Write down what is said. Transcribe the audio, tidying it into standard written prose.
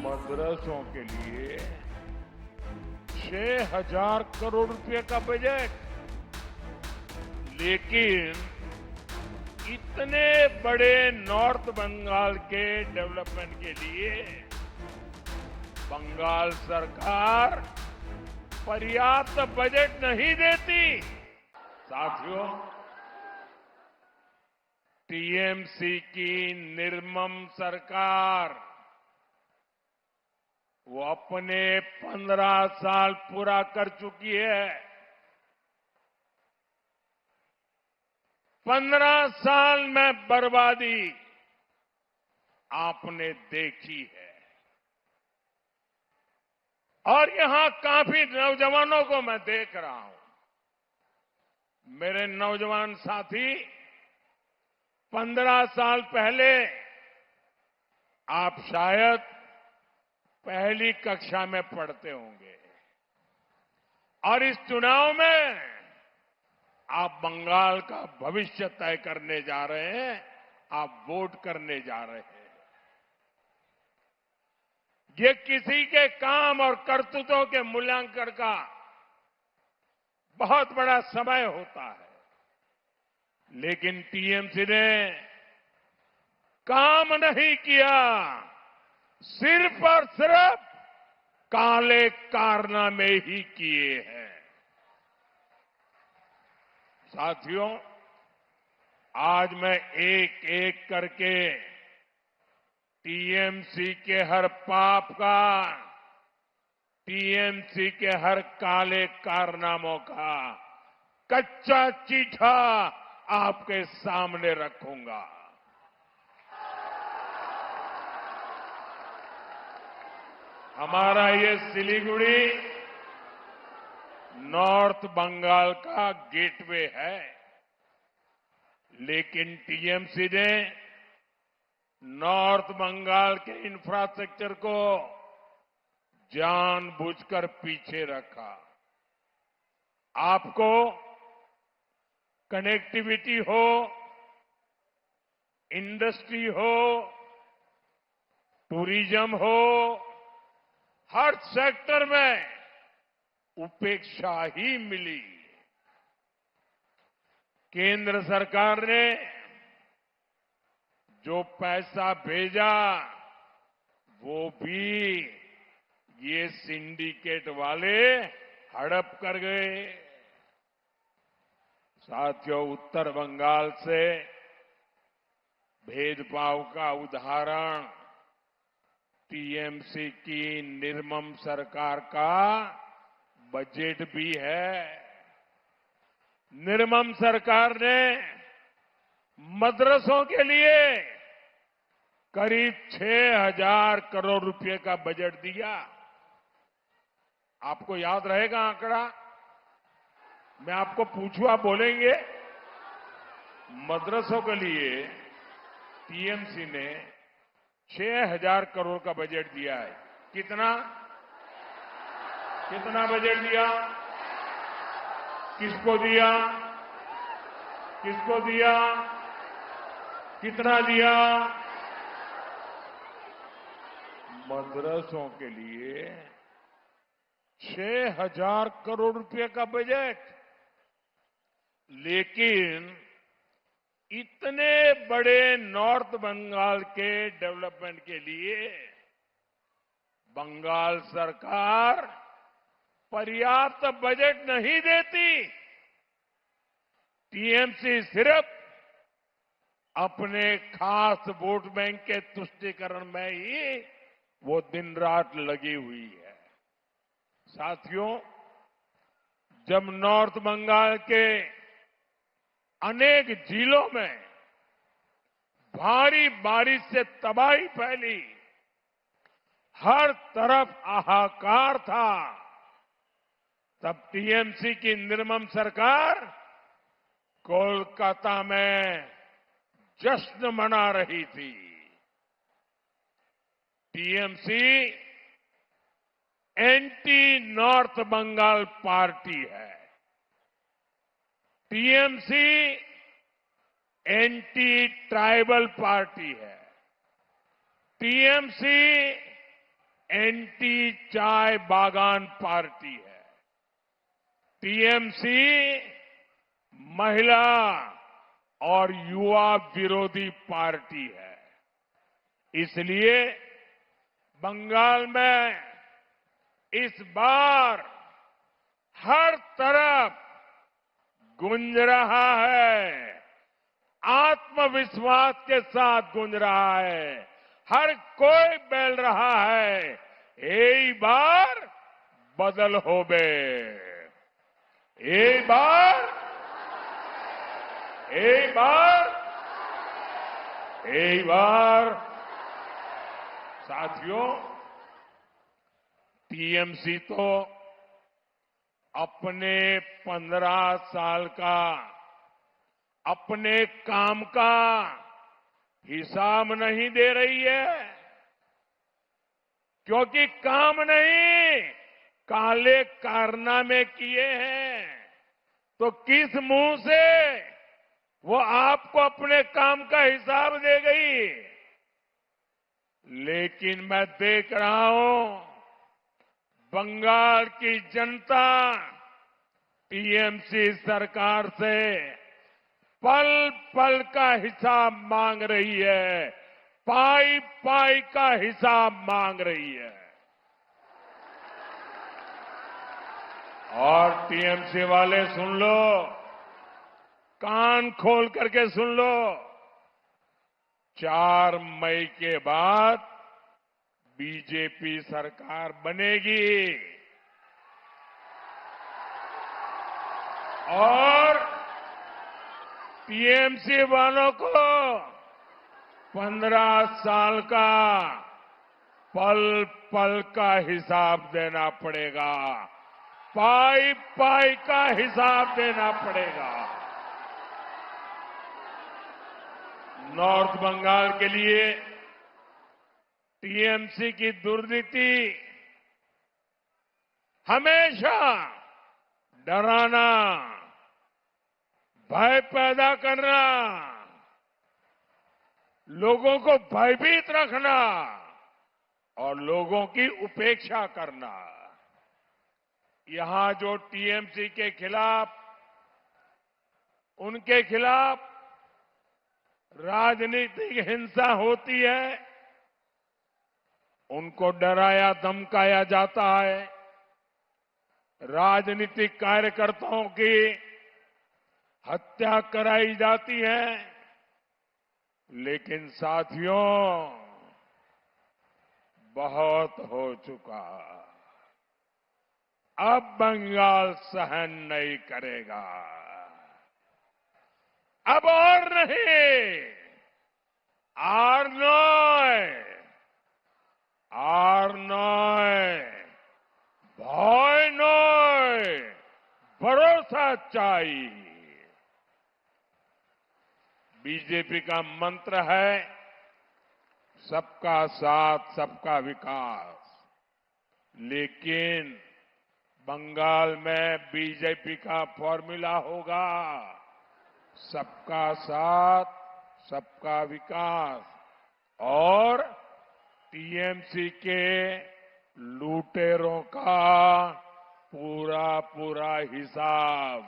मदरसों के लिए 6,000 करोड़ रुपए का बजट, लेकिन इतने बड़े नॉर्थ बंगाल के डेवलपमेंट के लिए बंगाल सरकार पर्याप्त बजट नहीं देती। साथियों, टीएमसी की निर्मम सरकार वो अपने 15 साल पूरा कर चुकी है। 15 साल में बर्बादी आपने देखी है। और यहां काफी नौजवानों को मैं देख रहा हूं। मेरे नौजवान साथी 15 साल पहले आप शायद पहली कक्षा में पढ़ते होंगे और इस चुनाव में आप बंगाल का भविष्य तय करने जा रहे हैं, आप वोट करने जा रहे हैं। ये किसी के काम और करतूतों के मूल्यांकन का बहुत बड़ा समय होता है, लेकिन टीएमसी ने काम नहीं किया, सिर्फ और सिर्फ काले कारनामे ही किए हैं। साथियों, आज मैं एक एक करके टीएमसी के हर पाप का, टीएमसी के हर काले कारनामों का कच्चा चिट्ठा आपके सामने रखूंगा। हमारा ये सिलीगुड़ी नॉर्थ बंगाल का गेटवे है, लेकिन टीएमसी ने नॉर्थ बंगाल के इंफ्रास्ट्रक्चर को जानबूझकर पीछे रखा। आपको कनेक्टिविटी हो, इंडस्ट्री हो, टूरिज्म हो, हर सेक्टर में उपेक्षा ही मिली। केंद्र सरकार ने जो पैसा भेजा वो भी ये सिंडिकेट वाले हड़प कर गए। साथियों, उत्तर बंगाल से भेदभाव का उदाहरण टीएमसी की निर्मम सरकार का बजट भी है। निर्मम सरकार ने मदरसों के लिए करीब 6,000 करोड़ रुपए का बजट दिया। आपको याद रहेगा आंकड़ा? मैं आपको पूछूं, आप बोलेंगे? मदरसों के लिए टीएमसी ने 6,000 करोड़ का बजट दिया है। कितना कितना बजट दिया? किसको दिया? किसको दिया? कितना दिया? मदरसों के लिए 6,000 करोड़ रुपए का बजट, लेकिन इतने बड़े नॉर्थ बंगाल के डेवलपमेंट के लिए बंगाल सरकार पर्याप्त बजट नहीं देती। टीएमसी सिर्फ अपने खास वोट बैंक के तुष्टीकरण में ही वो दिन रात लगी हुई है। साथियों, जब नॉर्थ बंगाल के अनेक जिलों में भारी बारिश से तबाही फैली, हर तरफ हाहाकार था, तब टीएमसी की निर्मम सरकार कोलकाता में जश्न मना रही थी। TMC anti north Bengal party है। टीएमसी एंटी ट्राइबल पार्टी है। टीएमसी एंटी चाय बागान पार्टी है। टीएमसी महिला और युवा विरोधी पार्टी है। इसलिए बंगाल में इस बार हर तरफ गूंज रहा है, आत्मविश्वास के साथ गूंज रहा है, हर कोई बोल रहा है, एक बार बदल होबे, एक बार साथियों, टीएमसी तो अपने 15 साल का अपने काम का हिसाब नहीं दे रही है, क्योंकि काम नहीं काले कारनामे किए हैं, तो किस मुंह से वो आपको अपने काम का हिसाब दे गई। लेकिन मैं देख रहा हूं बंगाल की जनता टीएमसी सरकार से पल पल का हिसाब मांग रही है, पाई पाई का हिसाब मांग रही है। और टीएमसी वाले सुन लो, कान खोल करके सुन लो, 4 मई के बाद बीजेपी सरकार बनेगी और टीएमसी वालों को 15 साल का पल पल का हिसाब देना पड़ेगा, पाई पाई का हिसाब देना पड़ेगा। नॉर्थ बंगाल के लिए टीएमसी की दुर्नीति हमेशा डराना, भय पैदा करना, लोगों को भयभीत रखना और लोगों की उपेक्षा करना। यहां जो टीएमसी के खिलाफ, उनके खिलाफ राजनीतिक हिंसा होती है, उनको डराया धमकाया जाता है, राजनीतिक कार्यकर्ताओं की हत्या कराई जाती है। लेकिन साथियों, बहुत हो चुका, अब बंगाल सहन नहीं करेगा, अब और नहीं, আর নয়, ভয় নয়, भरोसा चाहिए। बीजेपी का मंत्र है सबका साथ, सबका विकास। लेकिन बंगाल में बीजेपी का फॉर्मूला होगा सबका साथ, सबका विकास और टीएमसी के लुटेरों का पूरा पूरा हिसाब।